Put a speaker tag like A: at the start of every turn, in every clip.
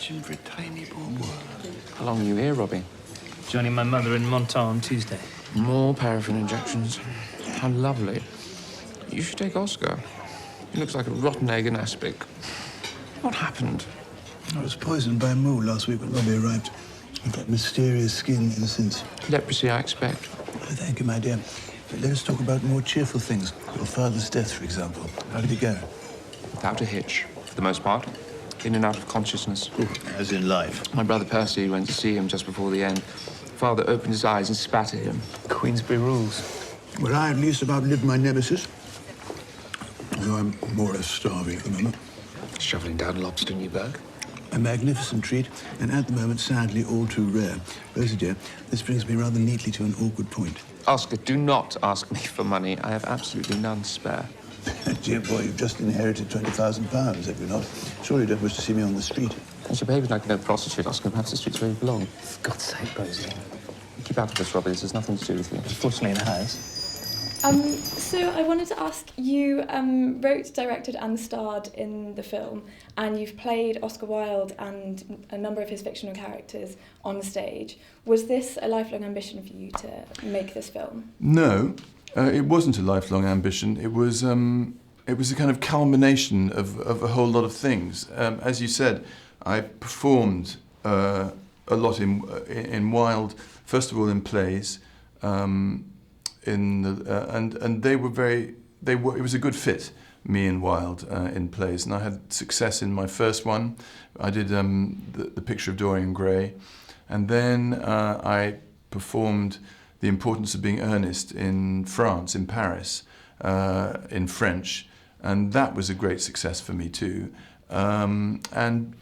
A: Imagine for a tiny boy.
B: How long are you here, Robbie?
C: Joining my mother in Montauk on Tuesday.
B: More paraffin injections. How lovely. You should take Oscar. He looks like a rotten egg in aspic. What happened?
A: I was poisoned by a mole last week when Robbie arrived. I've got mysterious skin ever since.
B: Leprosy, I expect.
A: Oh, thank you, my dear. But let us talk about more cheerful things. Your father's death, for example. How did it go?
B: Without a hitch, for the most part. In and out of consciousness.
A: Ooh, as in life.
B: My brother Percy went to see him just before the end. Father opened his eyes and spat at him.
C: Queensberry rules.
A: Well, I at least have outlived my nemesis. Though I'm more or less starving at the moment.
B: Shoveling down lobster, Newburgh.
A: A magnificent treat, and at the moment, sadly, all too rare. Rosie, dear, this brings me rather neatly to an awkward point.
B: Oscar, do not ask me for money. I have absolutely none spare.
A: Dear boy, you've just inherited £20,000, have you not? Surely you don't wish to see me on the street.
B: As your baby's like no prostitute, Oscar. Perhaps the street's where you belong.
C: For God's sake, Rosie.
B: Keep out of this, Robbie. This has nothing to do with you.
C: Fortunately, it has.
D: So I wanted to ask, you wrote, directed and starred in the film, and you've played Oscar Wilde and a number of his fictional characters on stage. Was this a lifelong ambition for you to make this film?
E: No, it wasn't a lifelong ambition. It was a kind of culmination of a whole lot of things. As you said, I performed a lot in Wilde, first of all in plays, and they were it was a good fit, me and Wilde, in plays, and I had success in my first one. I did the Picture of Dorian Gray, and then I performed The Importance of Being Earnest in France, in Paris, in French, and that was a great success for me too. And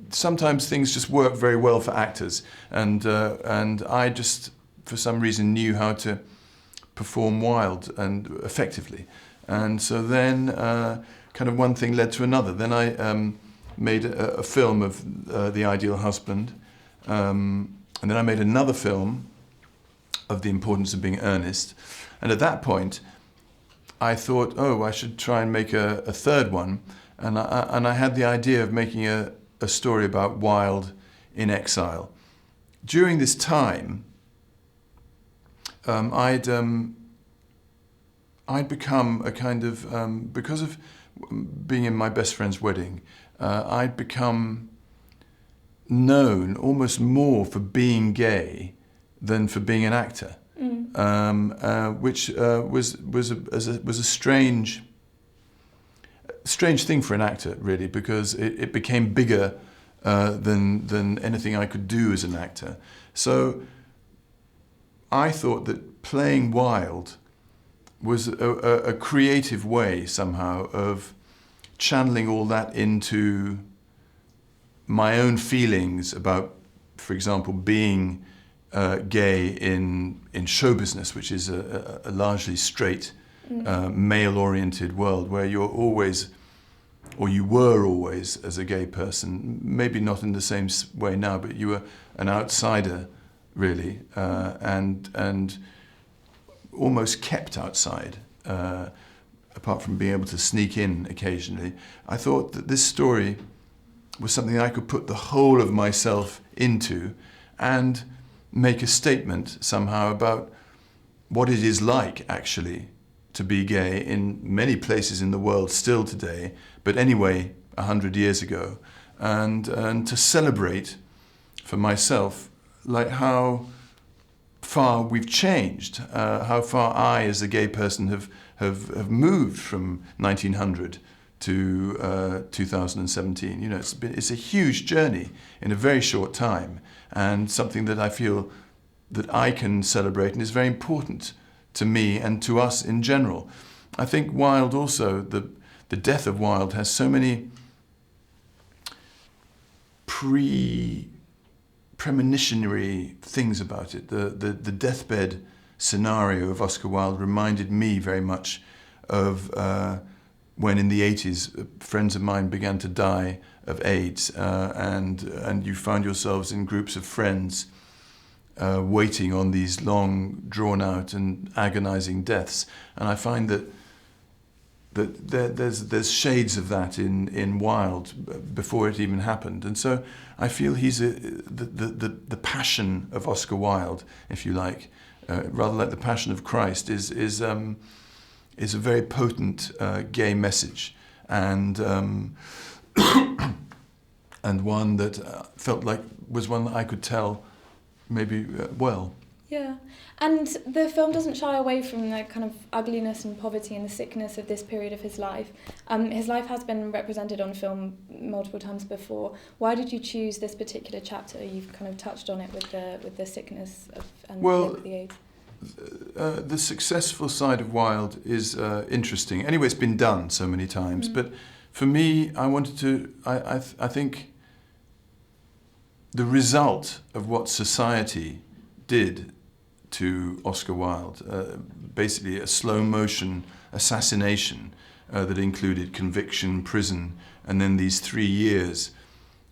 E: sometimes things just work very well for actors, and I just, for some reason, knew how to perform Wilde and effectively. And so then kind of one thing led to another. Then I made a film of The Ideal Husband, and then I made another film of The Importance of Being Earnest. And at that point, I thought, oh, I should try and make a third one. And I had the idea of making a story about Wilde in exile. During this time, I'd become a kind of, because of being in my best friend's wedding, I'd become known almost more for being gay than for being an actor, which was a strange thing for an actor, really, because it became bigger than anything I could do as an actor. So I thought that playing Wilde was a creative way somehow of channeling all that into my own feelings about, for example, being gay in show business, which is a largely straight, male-oriented world where you're always, or you were always, as a gay person, maybe not in the same way now, but you were an outsider, really, and almost kept outside, apart from being able to sneak in occasionally. I thought that this story was something I could put the whole of myself into and make a statement somehow about what it is like, actually, to be gay in many places in the world still today, but anyway, 100 years ago, and to celebrate for myself, like how far we've changed, how far I, as a gay person, have moved from 1900 to 2017. You know, it's a huge journey in a very short time, and something that I feel that I can celebrate and is very important to me and to us in general. I think Wilde also, the death of Wilde has so many premonitionary things about it. The deathbed scenario of Oscar Wilde reminded me very much of when in the 80s friends of mine began to die of AIDS, and you found yourselves in groups of friends waiting on these long, drawn-out and agonizing deaths. And I find that there's shades of that in Wilde before it even happened, and so I feel he's the passion of Oscar Wilde, if you like, rather like the Passion of Christ, is a very potent gay message, and and one that felt like was one that I could tell maybe well.
D: Yeah, and the film doesn't shy away from the kind of ugliness and poverty and the sickness of this period of his life. His life has been represented on film multiple times before. Why did you choose this particular chapter? You've kind of touched on it with the sickness and the AIDS.
E: The successful side of Wilde is interesting. Anyway, it's been done so many times, but for me, I wanted to. I think the result of what society did to Oscar Wilde, basically a slow motion assassination that included conviction, prison, and then these 3 years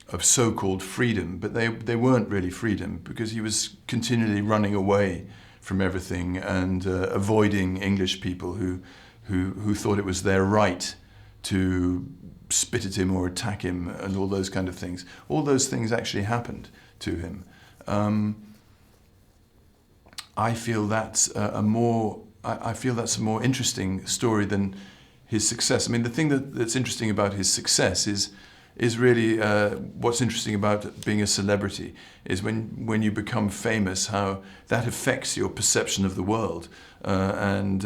E: of so-called freedom. But they weren't really freedom, because he was continually running away from everything and avoiding English people who thought it was their right to spit at him or attack him and all those kind of things. All those things actually happened to him. I feel that's a more interesting story than his success. I mean, the thing that's interesting about his success is really what's interesting about being a celebrity is when you become famous, how that affects your perception of the world and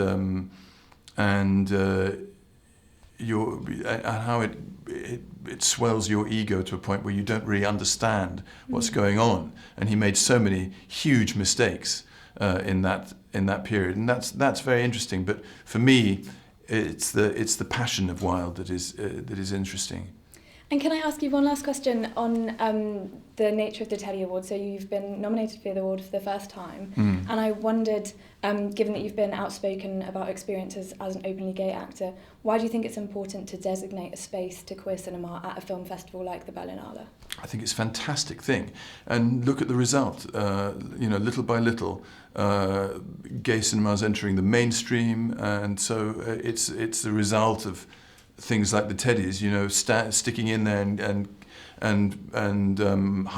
E: how it swells your ego to a point where you don't really understand what's going on. And he made so many huge mistakes in that period, and that's very interesting. But for me, it's the passion of Wilde that is interesting.
D: And can I ask you one last question on the nature of the Teddy Award? So you've been nominated for the award for the first time, and I wondered, given that you've been outspoken about experiences as an openly gay actor, why do you think it's important to designate a space to queer cinema at a film festival like the Berlinale?
E: I think it's a fantastic thing, and look at the result. Little by little, gay cinema is entering the mainstream, and so it's the result of things like the Teddies, sticking in there and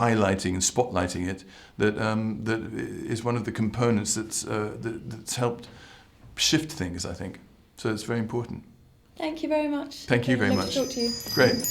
E: highlighting and spotlighting it. That is one of the components that's helped shift things, I think. So it's very important.
D: Thank you very much.
E: Thank you very
D: Lovely
E: much.
D: to talk to you.
E: Great.